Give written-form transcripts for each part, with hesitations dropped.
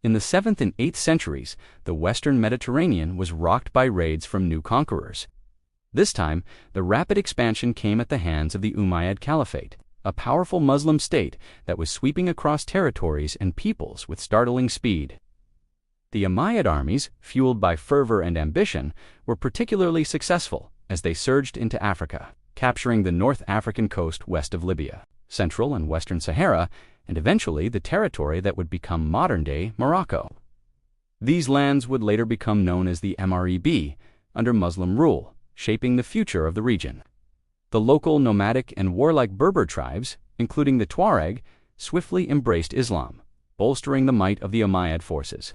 In the 7th and 8th centuries, the western Mediterranean was rocked by raids from new conquerors. This time, the rapid expansion came at the hands of the Umayyad Caliphate, a powerful Muslim state that was sweeping across territories and peoples with startling speed. The Umayyad armies, fueled by fervor and ambition, were particularly successful as they surged into Africa, capturing the North African coast west of Libya, Central and Western Sahara, and eventually the territory that would become modern-day Morocco. These lands would later become known as the Maghreb under Muslim rule, shaping the future of the region. The local nomadic and warlike Berber tribes, including the Tuareg, swiftly embraced Islam, bolstering the might of the Umayyad forces.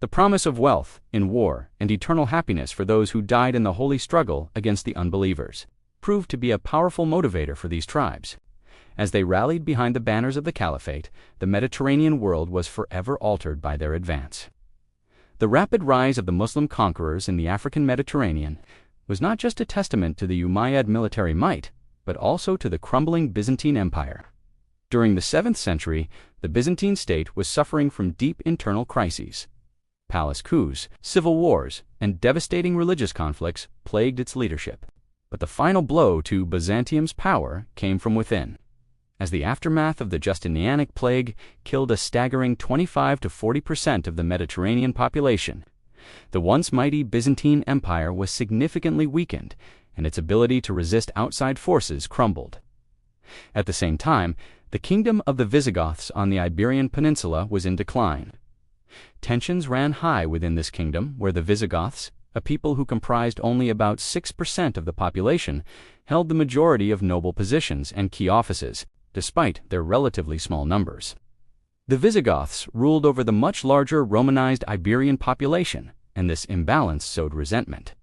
The promise of wealth in war and eternal happiness for those who died in the holy struggle against the unbelievers proved to be a powerful motivator for these tribes. As they rallied behind the banners of the Caliphate, the Mediterranean world was forever altered by their advance. The rapid rise of the Muslim conquerors in the African Mediterranean was not just a testament to the Umayyad military might, but also to the crumbling Byzantine Empire. During the 7th century, the Byzantine state was suffering from deep internal crises. Palace coups, civil wars, and devastating religious conflicts plagued its leadership. But the final blow to Byzantium's power came from within, as the aftermath of the Justinianic plague killed a staggering 25 to 40% of the Mediterranean population. The once mighty Byzantine Empire was significantly weakened, and its ability to resist outside forces crumbled. At the same time, the kingdom of the Visigoths on the Iberian Peninsula was in decline. Tensions ran high within this kingdom, where the Visigoths, a people who comprised only about 6% of the population, held the majority of noble positions and key offices, despite their relatively small numbers. The Visigoths ruled over the much larger Romanized Iberian population, and this imbalance sowed resentment.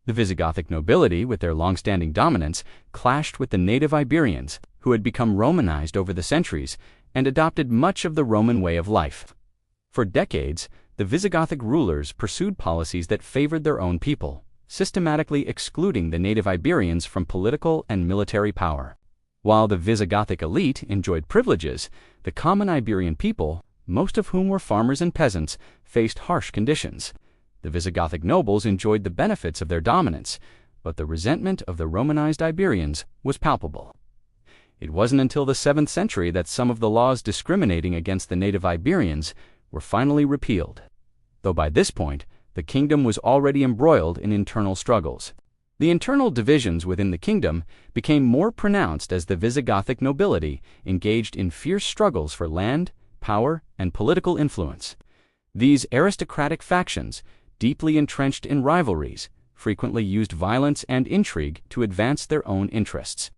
The Visigothic nobility, with their long-standing dominance, clashed with the native Iberians, who had become Romanized over the centuries and adopted much of the Roman way of life. For decades, the Visigothic rulers pursued policies that favored their own people, systematically excluding the native Iberians from political and military power. While the Visigothic elite enjoyed privileges, the common Iberian people, most of whom were farmers and peasants, faced harsh conditions. The Visigothic nobles enjoyed the benefits of their dominance, but the resentment of the Romanized Iberians was palpable. It wasn't until the 7th century that some of the laws discriminating against the native Iberians were finally repealed, though by this point the kingdom was already embroiled in internal struggles. The internal divisions within the kingdom became more pronounced as the Visigothic nobility engaged in fierce struggles for land, power, and political influence. These aristocratic factions, deeply entrenched in rivalries, frequently used violence and intrigue to advance their own interests.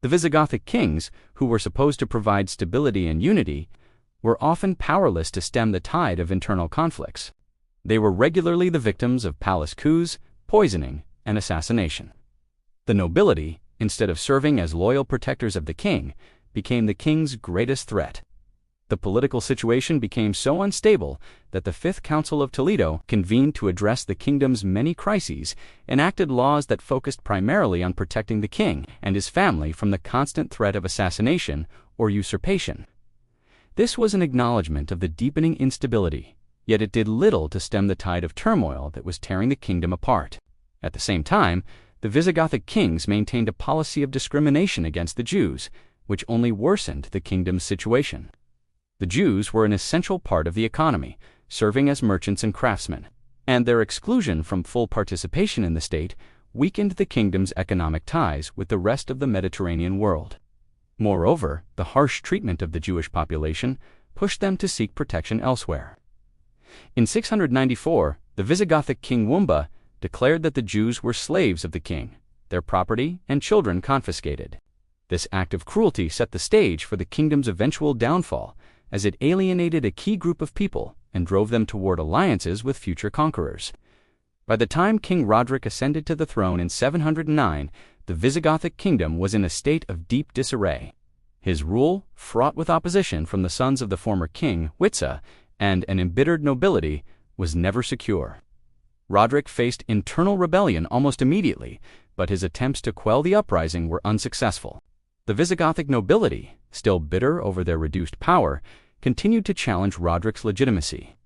The Visigothic kings, who were supposed to provide stability and unity, were often powerless to stem the tide of internal conflicts. They were regularly the victims of palace coups, poisoning, and assassination. The nobility, instead of serving as loyal protectors of the king, became the king's greatest threat. The political situation became so unstable that the Fifth Council of Toledo convened to address the kingdom's many crises and enacted laws that focused primarily on protecting the king and his family from the constant threat of assassination or usurpation. This was an acknowledgement of the deepening instability, yet it did little to stem the tide of turmoil that was tearing the kingdom apart. At the same time, the Visigothic kings maintained a policy of discrimination against the Jews, which only worsened the kingdom's situation. The Jews were an essential part of the economy, serving as merchants and craftsmen, and their exclusion from full participation in the state weakened the kingdom's economic ties with the rest of the Mediterranean world. Moreover, the harsh treatment of the Jewish population pushed them to seek protection elsewhere. In 694, the Visigothic king Wumba declared that the Jews were slaves of the king, their property and children confiscated. This act of cruelty set the stage for the kingdom's eventual downfall, as it alienated a key group of people and drove them toward alliances with future conquerors. By the time King Roderick ascended to the throne in 709, the Visigothic kingdom was in a state of deep disarray. His rule, fraught with opposition from the sons of the former king, Witza, and an embittered nobility, was never secure. Roderick faced internal rebellion almost immediately, but his attempts to quell the uprising were unsuccessful. The Visigothic nobility, still bitter over their reduced power, continued to challenge Roderick's legitimacy.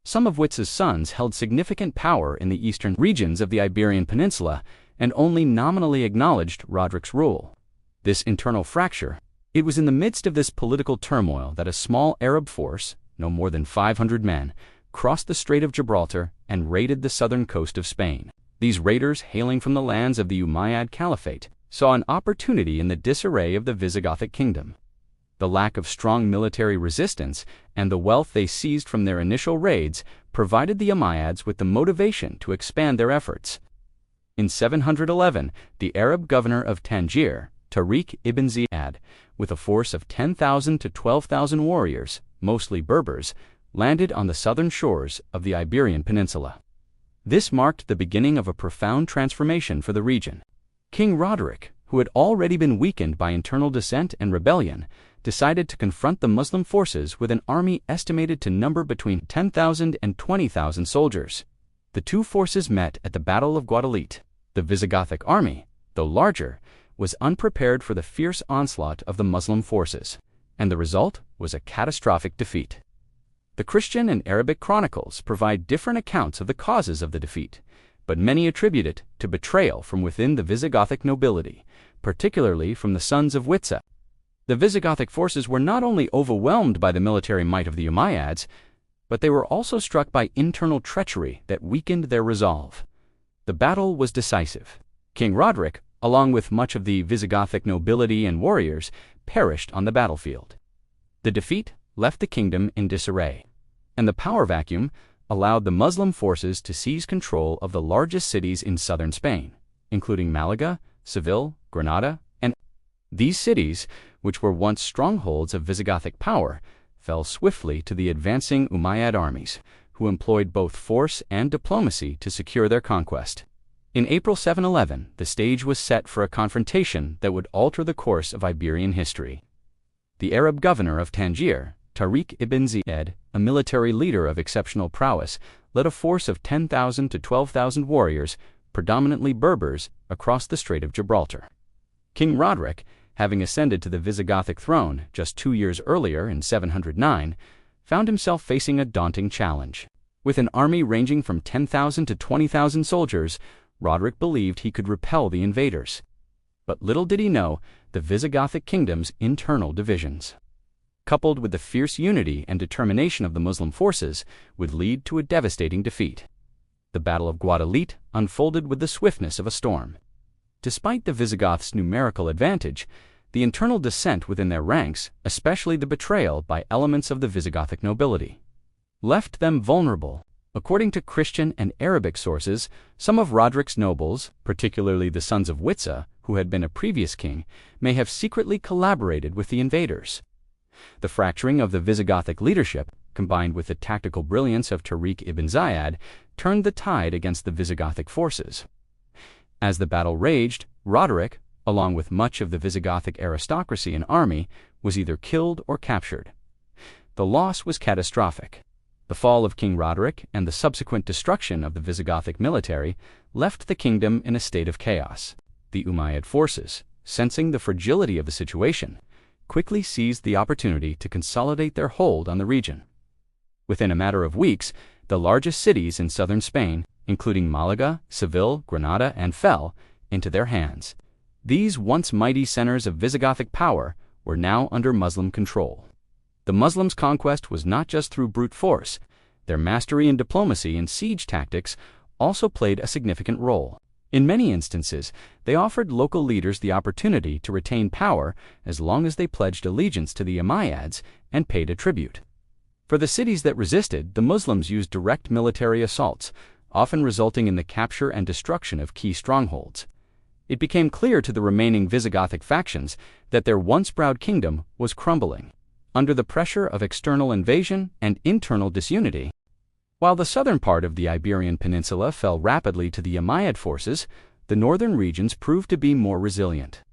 Some of Witt's sons held significant power in the eastern regions of the Iberian Peninsula and only nominally acknowledged Roderick's rule. This internal fracture. It was in the midst of this political turmoil that a small Arab force, no more than 500 men, crossed the Strait of Gibraltar and raided the southern coast of Spain. These raiders, hailing from the lands of the Umayyad Caliphate, saw an opportunity in the disarray of the Visigothic kingdom. The lack of strong military resistance and the wealth they seized from their initial raids provided the Umayyads with the motivation to expand their efforts. In 711, the Arab governor of Tangier, Tariq ibn Ziyad, with a force of 10,000 to 12,000 warriors, mostly Berbers, landed on the southern shores of the Iberian Peninsula. This marked the beginning of a profound transformation for the region. King Roderick, who had already been weakened by internal dissent and rebellion, decided to confront the Muslim forces with an army estimated to number between 10,000 and 20,000 soldiers. The two forces met at the Battle of Guadalete. The Visigothic army, though larger, was unprepared for the fierce onslaught of the Muslim forces, and the result was a catastrophic defeat. The Christian and Arabic chronicles provide different accounts of the causes of the defeat, but many attribute it to betrayal from within the Visigothic nobility, particularly from the sons of Witza. The Visigothic forces were not only overwhelmed by the military might of the Umayyads, but they were also struck by internal treachery that weakened their resolve. The battle was decisive. King Roderick, along with much of the Visigothic nobility and warriors, perished on the battlefield. The defeat left the kingdom in disarray, and the power vacuum allowed the Muslim forces to seize control of the largest cities in southern Spain, including Malaga, Seville, Granada, and these cities, which were once strongholds of Visigothic power, fell swiftly to the advancing Umayyad armies, who employed both force and diplomacy to secure their conquest. In April 711, the stage was set for a confrontation that would alter the course of Iberian history. The Arab governor of Tangier, Tariq ibn Ziyad, a military leader of exceptional prowess, led a force of 10,000 to 12,000 warriors, predominantly Berbers, across the Strait of Gibraltar. King Roderick, having ascended to the Visigothic throne just 2 years earlier in 709, found himself facing a daunting challenge. With an army ranging from 10,000 to 20,000 soldiers, Roderick believed he could repel the invaders. But little did he know the Visigothic kingdom's internal divisions, coupled with the fierce unity and determination of the Muslim forces, would lead to a devastating defeat. The Battle of Guadalete unfolded with the swiftness of a storm. Despite the Visigoths' numerical advantage, the internal dissent within their ranks, especially the betrayal by elements of the Visigothic nobility, left them vulnerable. According to Christian and Arabic sources, some of Roderick's nobles, particularly the sons of Witza, who had been a previous king, may have secretly collaborated with the invaders. The fracturing of the Visigothic leadership, combined with the tactical brilliance of Tariq ibn Ziyad, turned the tide against the Visigothic forces. As the battle raged, Roderick, along with much of the Visigothic aristocracy and army, was either killed or captured. The loss was catastrophic. The fall of King Roderick and the subsequent destruction of the Visigothic military left the kingdom in a state of chaos. The Umayyad forces, sensing the fragility of the situation, quickly seized the opportunity to consolidate their hold on the region. Within a matter of weeks, the largest cities in southern Spain, including Malaga, Seville, Granada, and fell into their hands. These once mighty centers of Visigothic power were now under Muslim control. The Muslims' conquest was not just through brute force. Their mastery in diplomacy and siege tactics also played a significant role. In many instances, they offered local leaders the opportunity to retain power as long as they pledged allegiance to the Umayyads and paid a tribute. For the cities that resisted, the Muslims used direct military assaults, often resulting in the capture and destruction of key strongholds. It became clear to the remaining Visigothic factions that their once proud kingdom was crumbling under the pressure of external invasion and internal disunity. While the southern part of the Iberian Peninsula fell rapidly to the Umayyad forces, the northern regions proved to be more resilient.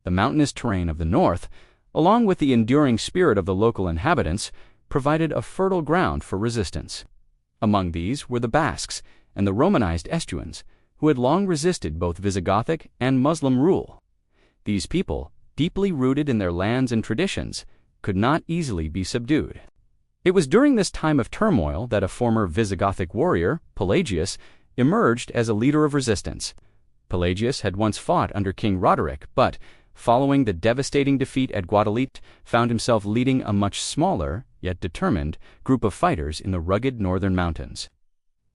The mountainous terrain of the north, along with the enduring spirit of the local inhabitants, provided a fertile ground for resistance. Among these were the Basques and the Romanized Estuans, who had long resisted both Visigothic and Muslim rule. These people, deeply rooted in their lands and traditions, could not easily be subdued. It was during this time of turmoil that a former Visigothic warrior, Pelagius, emerged as a leader of resistance. Pelagius had once fought under King Roderick, but, following the devastating defeat at Guadalete, found himself leading a much smaller, yet determined, group of fighters in the rugged northern mountains.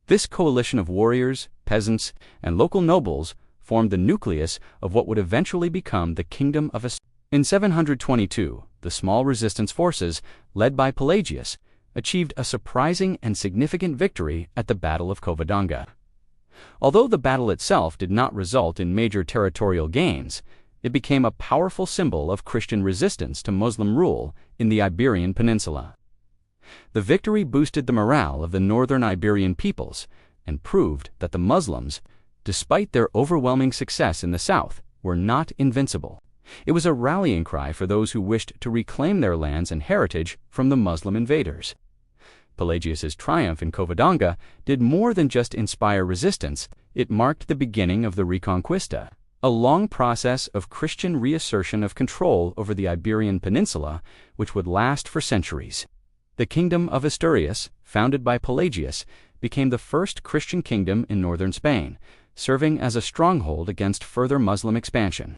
This coalition of warriors, peasants, and local nobles formed the nucleus of what would eventually become the Kingdom of Asturias. In 722, the small resistance forces, led by Pelagius, achieved a surprising and significant victory at the Battle of Covadonga. Although the battle itself did not result in major territorial gains, it became a powerful symbol of Christian resistance to Muslim rule in the Iberian Peninsula. The victory boosted the morale of the northern Iberian peoples and proved that the Muslims, despite their overwhelming success in the south, were not invincible. It was a rallying cry for those who wished to reclaim their lands and heritage from the Muslim invaders. Pelagius's triumph in Covadonga did more than just inspire resistance, it marked the beginning of the Reconquista, a long process of Christian reassertion of control over the Iberian Peninsula which would last for centuries. The Kingdom of Asturias, founded by Pelagius, became the first Christian kingdom in northern Spain, serving as a stronghold against further Muslim expansion.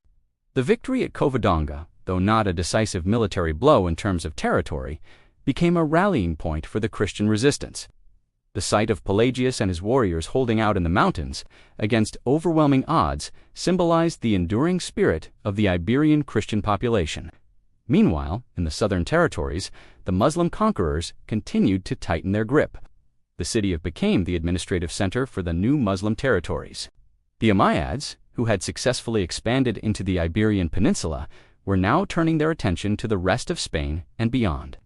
The victory at Covadonga, though not a decisive military blow in terms of territory, became a rallying point for the Christian resistance. The sight of Pelagius and his warriors holding out in the mountains against overwhelming odds symbolized the enduring spirit of the Iberian Christian population. Meanwhile, in the southern territories, the Muslim conquerors continued to tighten their grip. The city became the administrative center for the new Muslim territories. The Umayyads, who had successfully expanded into the Iberian Peninsula, were now turning their attention to the rest of Spain and beyond.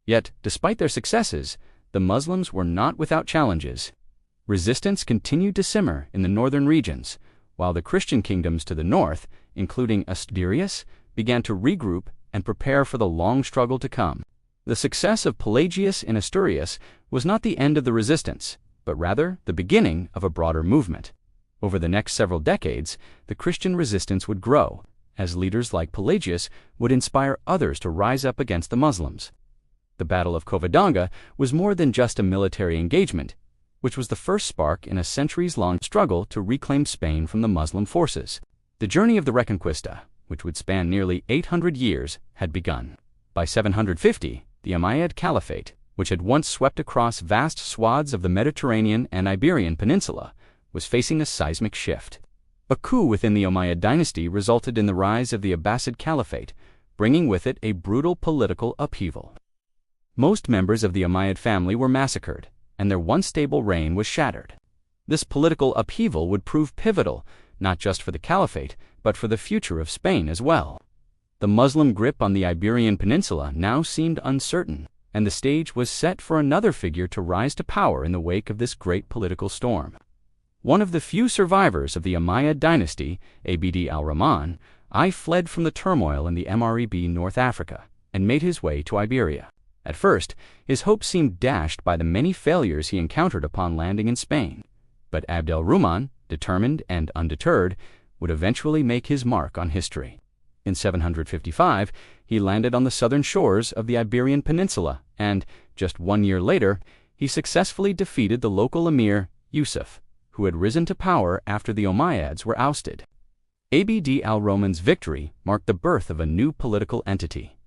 Yet, despite their successes, the Muslims were not without challenges. Resistance continued to simmer in the northern regions, while the Christian kingdoms to the north, including Asturias, began to regroup and prepare for the long struggle to come. The success of Pelagius in Asturias was not the end of the resistance, but rather the beginning of a broader movement. Over the next several decades, the Christian resistance would grow, as leaders like Pelagius would inspire others to rise up against the Muslims. The Battle of Covadonga was more than just a military engagement, which was the first spark in a centuries-long struggle to reclaim Spain from the Muslim forces. The journey of the Reconquista, which would span nearly 800 years, had begun. By 750, the Umayyad Caliphate, which had once swept across vast swaths of the Mediterranean and Iberian Peninsula, was facing a seismic shift. A coup within the Umayyad dynasty resulted in the rise of the Abbasid Caliphate, bringing with it a brutal political upheaval. Most members of the Umayyad family were massacred, and their once stable reign was shattered. This political upheaval would prove pivotal, not just for the Caliphate, but for the future of Spain as well. The Muslim grip on the Iberian Peninsula now seemed uncertain, and the stage was set for another figure to rise to power in the wake of this great political storm. One of the few survivors of the Umayyad dynasty, Abd al-Rahman, fled from the turmoil in the Maghreb North Africa and made his way to Iberia. At first, his hopes seemed dashed by the many failures he encountered upon landing in Spain. But Abd al-Rahman, determined and undeterred, would eventually make his mark on history. In 755, he landed on the southern shores of the Iberian Peninsula, and, just 1 year later, he successfully defeated the local emir, Yusuf, who had risen to power after the Umayyads were ousted. Abd al-Rahman's victory marked the birth of a new political entity,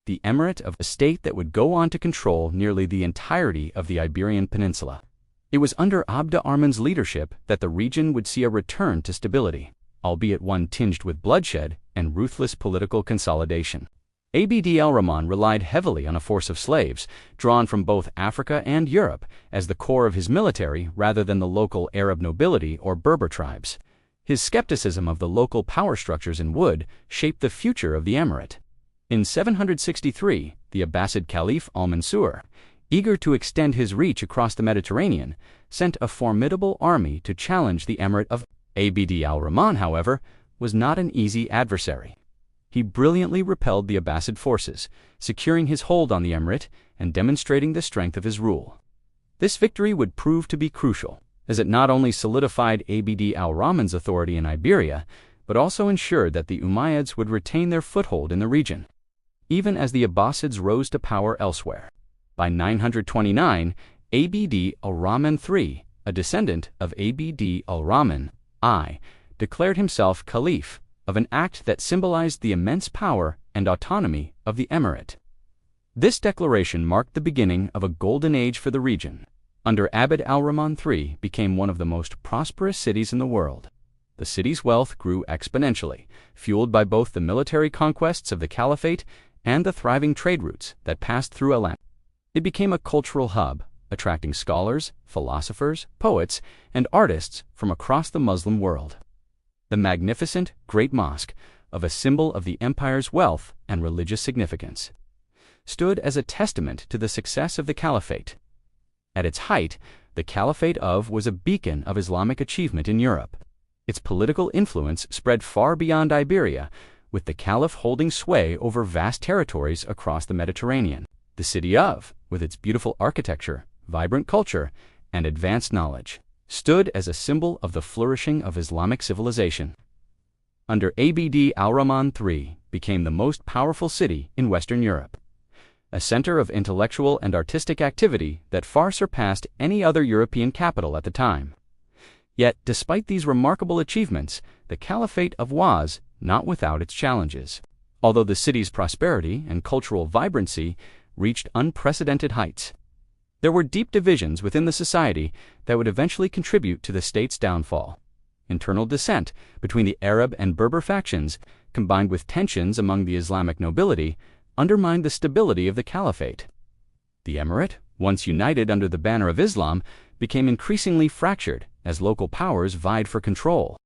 the emirate of a state that would go on to control nearly the entirety of the Iberian Peninsula. It was under Abd al-Rahman's leadership that the region would see a return to stability, albeit one tinged with bloodshed and ruthless political consolidation. Abd al-Rahman relied heavily on a force of slaves, drawn from both Africa and Europe, as the core of his military rather than the local Arab nobility or Berber tribes. His skepticism of the local power structures in wood shaped the future of the emirate. In 763, the Abbasid Caliph al-Mansur, eager to extend his reach across the Mediterranean, sent a formidable army to challenge the emirate of Abd al-Rahman, however, was not an easy adversary. He brilliantly repelled the Abbasid forces, securing his hold on the emirate and demonstrating the strength of his rule. This victory would prove to be crucial, as it not only solidified Abd al-Rahman's authority in Iberia, but also ensured that the Umayyads would retain their foothold in the region, even as the Abbasids rose to power elsewhere. By 929, Abd al-Rahman III, a descendant of Abd al-Rahman I, declared himself caliph of an act that symbolized the immense power and autonomy of the emirate. This declaration marked the beginning of a golden age for the region. Under Abd al-Rahman III became one of the most prosperous cities in the world. The city's wealth grew exponentially, fueled by both the military conquests of the caliphate and the thriving trade routes that passed through Al-Andalus. It became a cultural hub, attracting scholars, philosophers, poets, and artists from across the Muslim world. The magnificent Great Mosque, of a symbol of the empire's wealth and religious significance, stood as a testament to the success of the caliphate. At its height, the Caliphate was a beacon of Islamic achievement in Europe. Its political influence spread far beyond Iberia, with the caliph holding sway over vast territories across the Mediterranean. The city with its beautiful architecture, vibrant culture, and advanced knowledge, stood as a symbol of the flourishing of Islamic civilization. Under Abd al-Rahman III became the most powerful city in Western Europe, a center of intellectual and artistic activity that far surpassed any other European capital at the time. Yet, despite these remarkable achievements, the Caliphate was not without its challenges. Although the city's prosperity and cultural vibrancy reached unprecedented heights, there were deep divisions within the society that would eventually contribute to the state's downfall. Internal dissent between the Arab and Berber factions, combined with tensions among the Islamic nobility, undermined the stability of the caliphate. The emirate, once united under the banner of Islam, became increasingly fractured as local powers vied for control.